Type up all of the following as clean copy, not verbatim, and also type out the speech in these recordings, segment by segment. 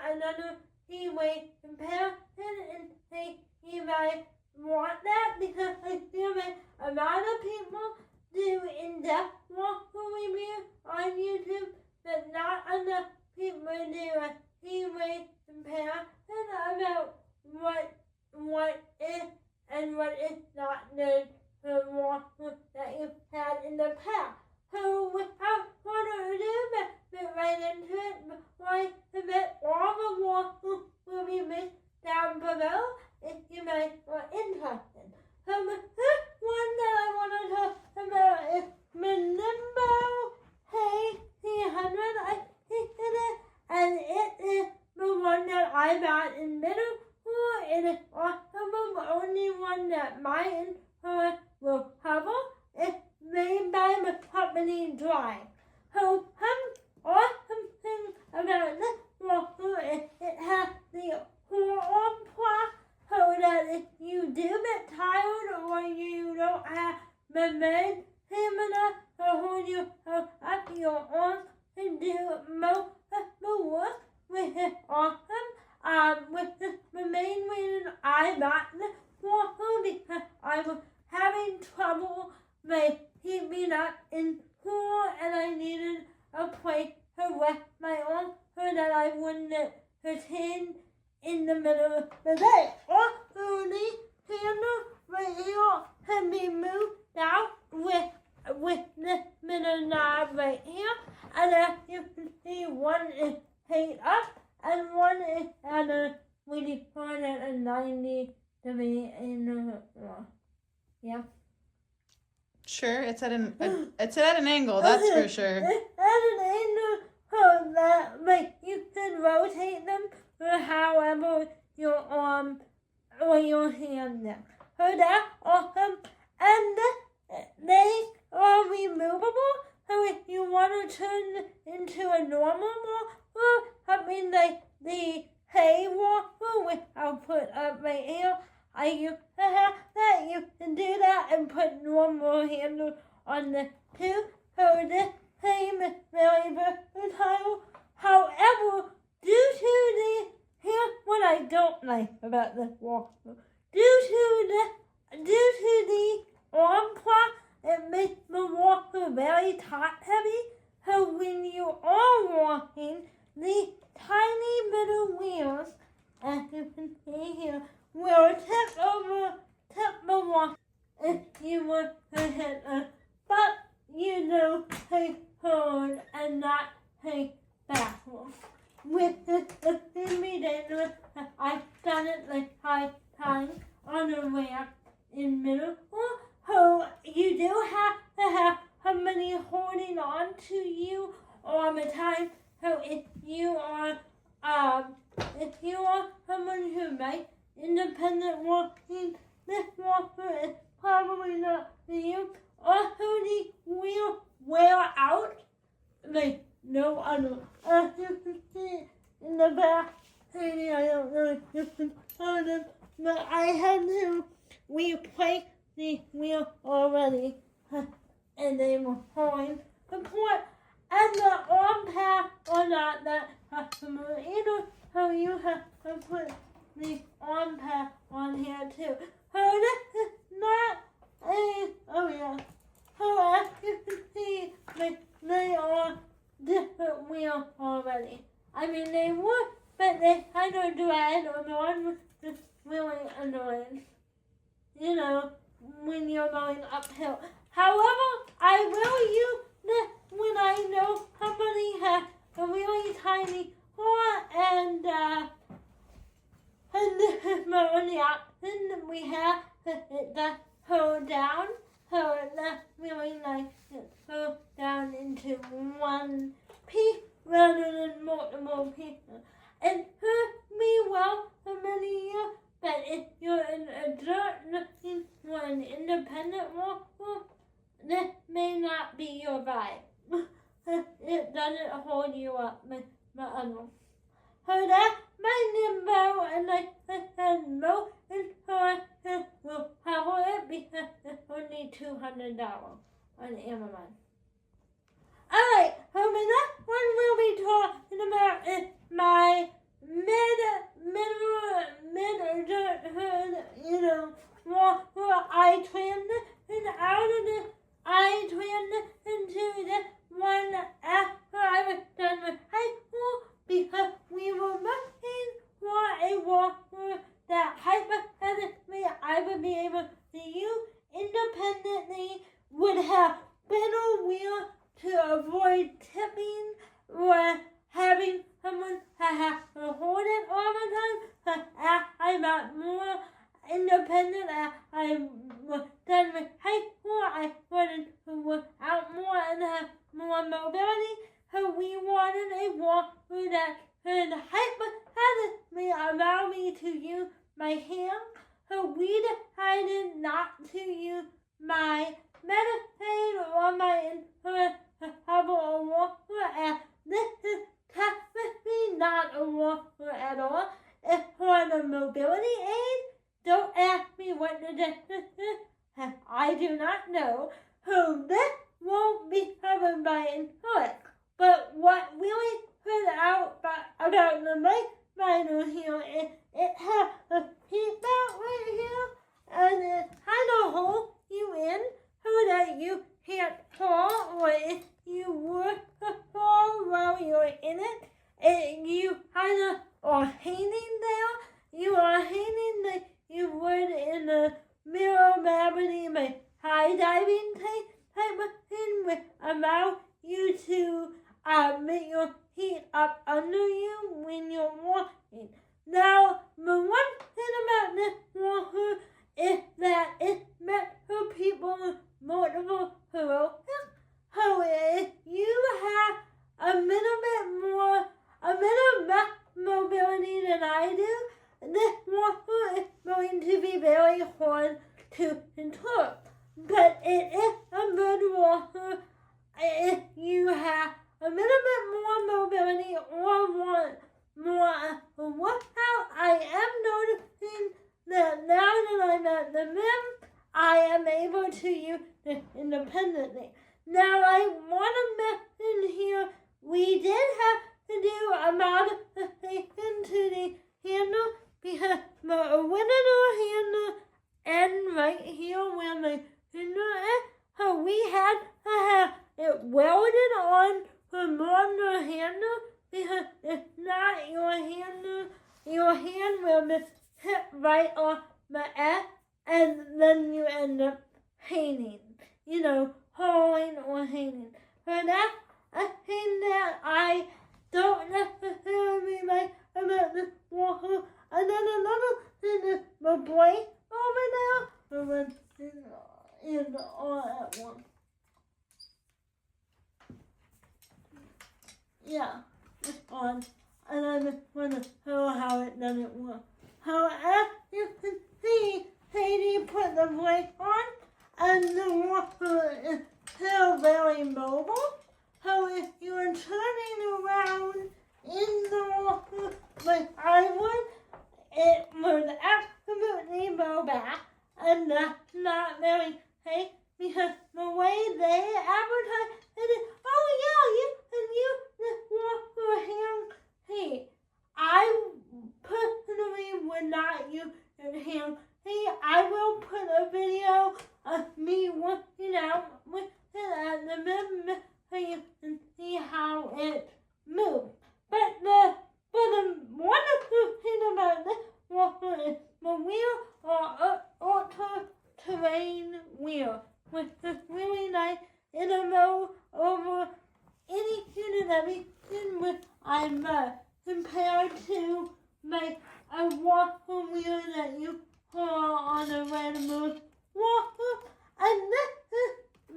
another way compare and he might want that because I feel like a lot of people do in-depth walkthrough review on YouTube, but not enough people do a three-way comparison about what is and what is not good for walkthrough that you've had in the past. So without further ado, let's get right into it. Before I submit all the walkthrough will be linked down below if you might be interested. So the first one that I want to talk about is the Nimbo K300. I think it is, and it is the one that I got in middle school. It is also the only one that my influence will cover. It's made by the company Drive. So awesome thing about this walkthrough is it has the hold-on plug so that if you do get tired or you don't have the main stamina to hold yourself up, your arms can do most of the work, which is awesome. Which is the main reason I got this walkthrough because I was having trouble keeping up in school and I needed a place to rest my arms so that I wouldn't pretend in the middle of the day. Also, the handle right here can be moved out with this middle knob right here. And as you can see, one is paid up and one is at a really fun at a 90-degree angle. Yeah. Sure, it's at an angle, that's for sure. It's at an angle so that you can rotate them for however your arm or your hand is. So that's awesome. And they are removable. So if you want to turn into a normal walkthrough, something like the hay walkthrough, which I'll put up right here, I used to have that. You can do that and put normal handle on the too. So this same is very versatile. However, here's what I don't like about this walkthrough. Due to the arm plug, it makes the walkthrough very top heavy. So when you are walking, the tiny little wheels, as you can see here, will tip the walk if you were to hit it. But you know, take forward and not take backwards. With this extremely dangerous, I've done it like 5 times on a ramp in middle school. So you do have to have somebody holding on to you all the time. So if you are someone who likes independent walking, this walker is probably not for you. Also, the wheel wear out like no other. As you can see in the back, maybe I don't know if you can find them, but I had to replace the wheel already, and they were falling apart. And the arm pads are not that customer either, so you have to put the arm pad on here too. So this is not so as you can see, they are different wheels already. I mean, they would, but they kind of drag on, which is really annoying. You know, when you're going uphill. However, I will use this when I know somebody has a really tiny horn and this is my only option that we have. It does hold down, so that's really nice. It goes down into one piece rather than multiple pieces. It served me well for many years, but if you're an adult looking for an independent walkthrough, this may not be your vibe. It doesn't hold you up with the other. So that's my Nimbo, and I said most influencers will cover it because it's only $200 on Amazon. Alright, so the next one we'll be talking about is my mid-adulthood, you know, where I transitioned out of the, I transitioned to the one after I was done with high school because we were looking for a walker that hypothetically I would be able to use independently, would have better wheel to avoid tipping or having someone have to hold it all the time. But as I got more independent, as I was done with high school, I wanted to work out more and have more mobility. So we wanted a walker that could hypothetically allow me to use my hands. So we decided not to use my Medicaid or my insurance to have a walker, as this is technically not a walker at all. It's for the mobility aid. Don't ask me what the difference is. I do not know. So this won't be covered by insurance. But what really stood out about the LifeGlider here is it has a seatbelt right here, and it kind of holds you in so that you can't fall, or if you were to fall while you're in it, you kind of are hanging there. You are hanging like you would in a mirror gravity, like high diving type of thing, which allow you to make your feet up under you when you're walking. Now, the one thing about this walker is that it's meant for people with multiple sclerosis. So if you have a little less mobility than I do, this walker is going to be very hard to control. But it is a good walker if you have a little bit more mobility or want more workout. I am noticing that now that I'm at the gym, I am able to use this independently. Now I want to mention here, we did have to do a modification to the handle because the original handle ends right here where my finger is. So we had to have it welded on for longer handle because if not, your hand will be hit right off the edge, and then you end up hanging, falling or hanging. So that's a thing that I don't necessarily like about this walker. And then another thing is the blade over there, is all at once. Yeah, it's on. And I just want to show how it doesn't work. So as you can see, Sadie put the brake on, and the walker is still very mobile. So if you're turning around in the walker like I would, it would absolutely go back, and that's not very safe because the way they advertise it is, oh yeah, you can use this walker hand. Hey, I personally would not use it hand. Hey, I will put a video of me working out with it at the gym so you can see how it moves. But the wonderful thing about this walker is the wheels are ultra-terrain wheels, which is really nice. It'll go over anything and everything which I love, compared to like a walker wheel that you pull on a regular walker. And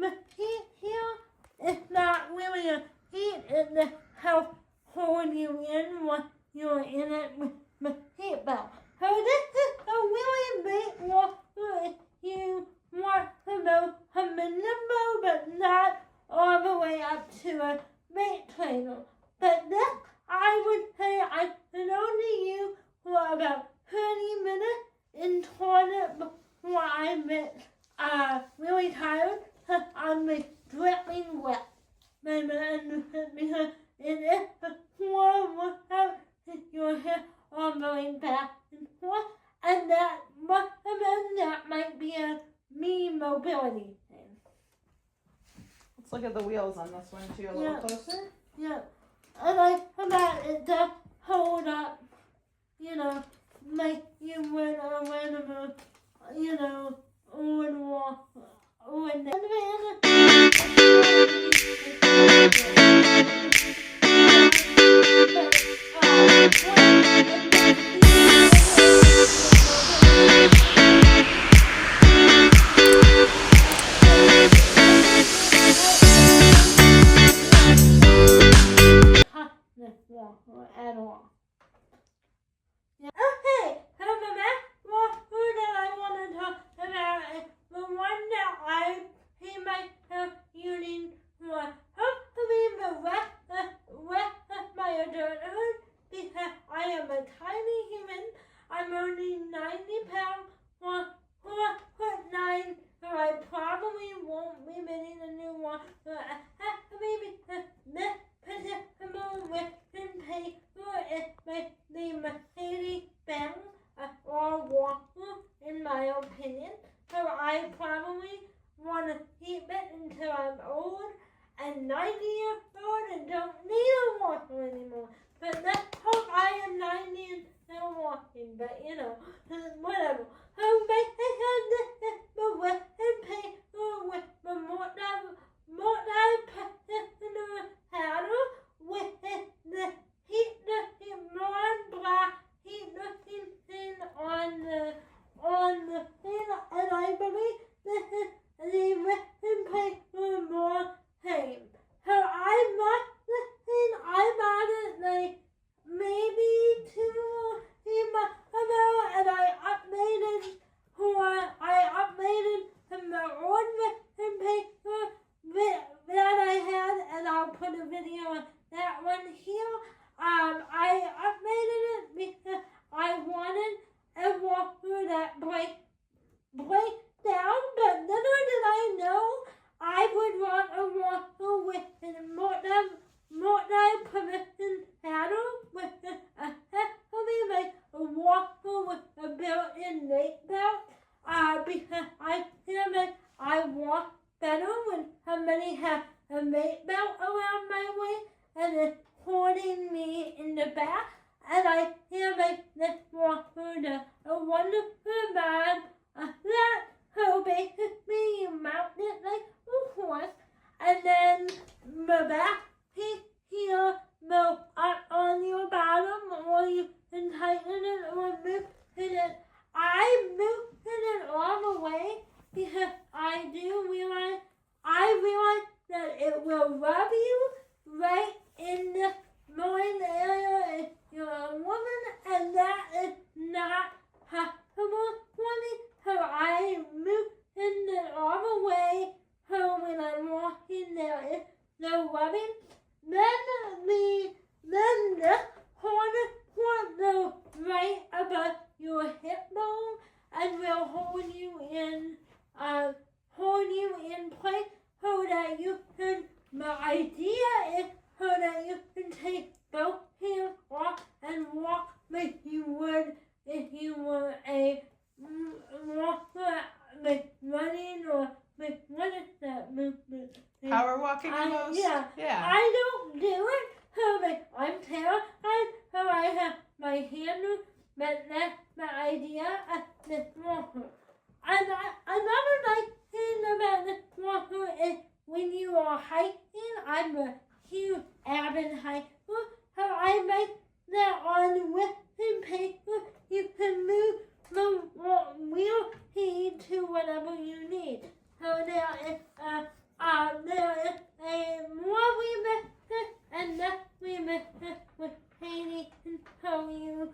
the heat here is not really a heat, it's the help hold you in when you're in it with the seatbelt. So this is a really great walker if you want to go from the Nimbo but not all the way up to a weight trainer. But this, I would say I could only use for about 30 minutes in toilet before I get really tired because I'm like dripping wet. Because it is before workout your hip are going back and forth, and that might be a me mobility thing. Let's look at the wheels on this one too a little closer. Yeah, and I about it to hold up, like you would whenever, on at all. Yeah. Okay, coming back. Who that I want to talk about is the one that I came back using for hopefully the rest of my adulthood, because I am a tiny human. I'm only 90 pounds, 4'9", so I probably won't be getting a new one. So I have to be this particular Rifton Pacer is like the Mercedes-Benz or walker, in my opinion. So I probably want to keep it until I'm old and 90 years old and don't need a walker anymore. But let's hope I am 90 and still walking, but whatever. The Rifton Pacer with the multi-personal paddle with the heat-looking non-black heat-looking thing on the thing, and I believe this is the Rifton Pacer more tame. So I bought this thing, I bought it like maybe 2 or 3 months ago, and I updated from the old Rifton Pacer that I had, and I'll put a video on that one here. I updated it because I wanted a walker that breaks down, but little did I know I would want a walker with a multi-position paddle with like a walker with a built-in weight belt, because I feel like I walk better when somebody has a weight belt around my waist and it's holding me in the back, and I feel like this walker does a wonderful job of that. So basically you mount it like a horse, and then the back piece here will up on your bottom, or you can tighten it or loosen it. I loosen it all the way because I realize that it will rub you right in the groin area if you're a woman, and that is not possible for me. So I loosen it all the way, so when I'm walking there is no rubbing. Then the corner will go right above your hip bone and will hold you in place so that you can, the idea is so that you can take both hands off and walk like you would if you were a walker, like running, or like, what is that movement? Power walking almost? Yeah. I don't do it, so like, I'm terrified, so I have my hand, but that's the idea of this walker. And another nice thing about this walker is when you are hiking, I'm a huge avid hiker, so I like that on Rifton Pacer you can move the wheel speed to whatever you need. So there is a more resistance and less resistance with painting and show you.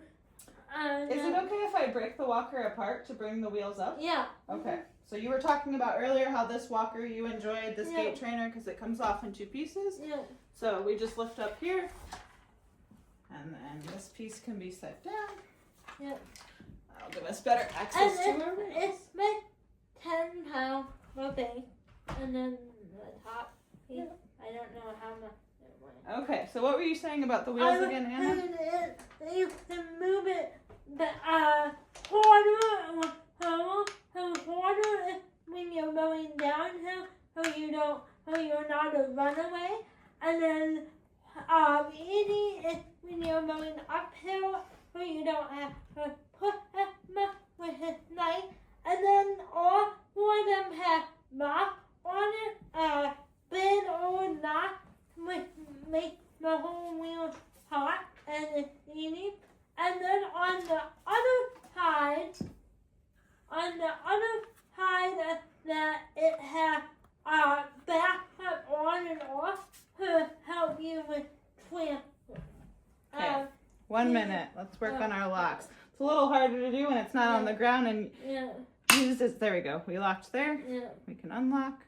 Is it okay if I break the walker apart to bring the wheels up? Yeah. Okay. So you were talking about earlier how this walker you enjoyed, this gait trainer, because it comes off in 2 pieces. Yeah. So we just lift up here, and then this piece can be set down. Yeah. That'll give us better access to it. our wheels. It's like 10 pounds for base, and then the top piece, I don't know how much it weighs. Okay, so what were you saying about the wheels again, Anna? You can move it, but harder when you're going downhill, so you're not a runaway, and then easy is when you're going uphill, so you don't have to put much with his knife, and then all four of them have marks on it, bend or not, which makes the whole wheel hot and it's easy. And then on the other side that it has back up on and off to help you with transfer. Okay. 1 minute. Let's work on our locks. It's a little harder to do when it's not on the ground and use this. There we go. We locked there. Yeah. We can unlock.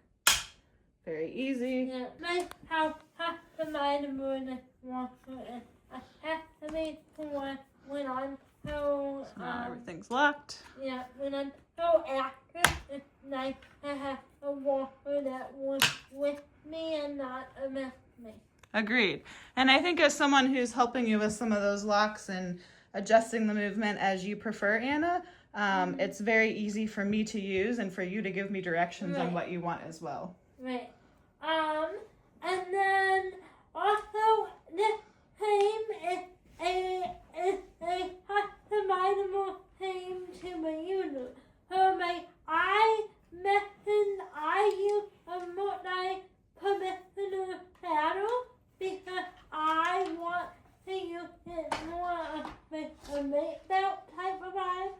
Very easy. Yeah. Nice how customizable this walker is. I have to make sure when I'm so now everything's locked. Yeah, when I'm so active, it's nice to have a walker that works with me and not against me. Agreed. And I think as someone who's helping you with some of those locks and adjusting the movement as you prefer, Anna, it's very easy for me to use and for you to give me directions on what you want as well. Right. And then also this frame is a customizable frame to the user. So I use a multi-positional saddle because I want to use it more of a weight belt type of vibe.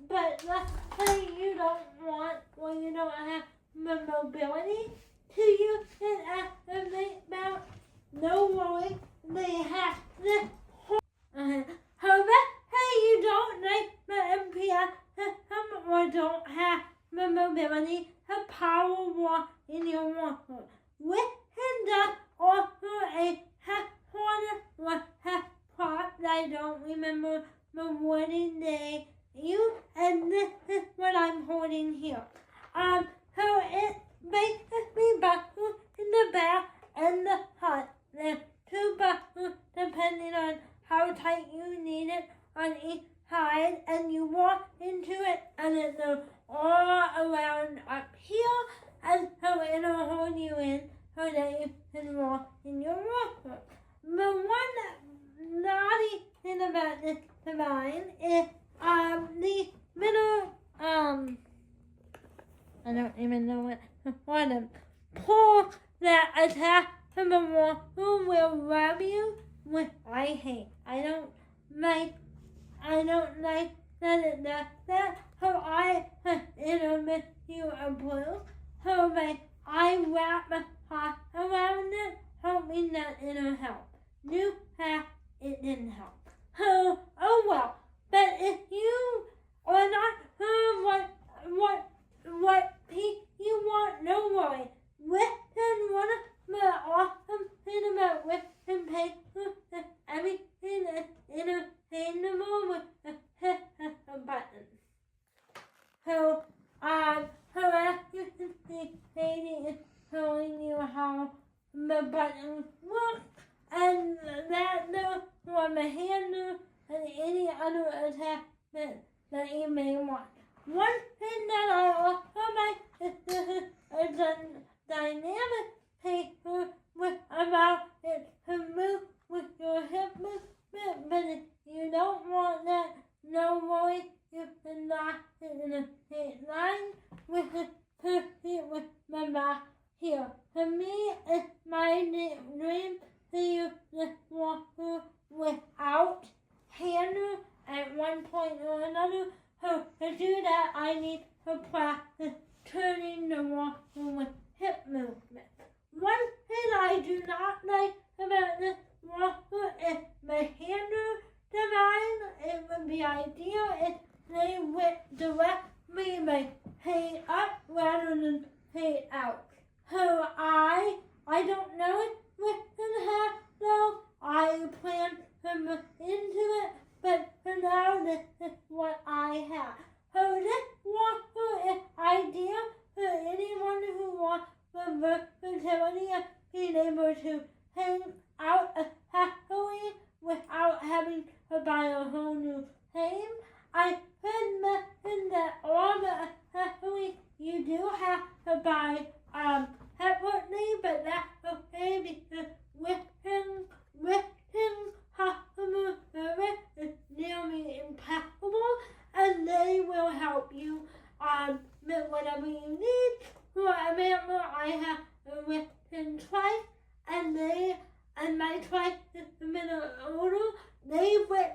But let's say you don't want, or you don't have the mobility to use it as a weight belt. No worry, they have this however, hey, you don't like the MPS system or don't have the mobility to power walk in your walker. With does offer a half corner or half prop. I don't remember the wording they use, and this is what I'm holding here. So it basically buckles in the back and the front. There's two buckles depending on how tight you need it on each side, and you walk into it and it goes all around up here, and so it'll hold you in so that you can walk in your walker. The one naughty thing about this design is the middle I don't even know what to pull that attach to the walker will rub you, which I hate. I don't like that it does that. So I it'll miss you a blue. So I wrap my heart around it, hoping that it'll help. New hat, it didn't help. So, oh well. But if you are not sure what piece you want, no worry. Rifton, one of the awesome things about Rifton Pacer is everything is interchangeable with a button. So as you can see, Katie is showing you how the buttons work, and that goes for the handle and any other attachment that you may want. One thing that I also like is this is a dynamic paper with about it to move with your hip movement, but if you don't want that, no worry, you can lock it in a straight line with it perfect with my back here. For me, it's my dream to use this walker without handle at one point or another. So to do that, I need to practice turning the walker with hip movement. One thing I do not like about this walker is the handle design. It would be ideal if they went directly paid up rather than paid out. So I don't know if Rifton has though. I plan to look into it, but for now this is what I have. So this walker is ideal for anyone who wants the versatility of being able to by separately, but that's okay because Rifton's customer service is nearly impeccable, and they will help you with whatever you need. For example, I have a Rifton twice, and my twice is a minute older. They went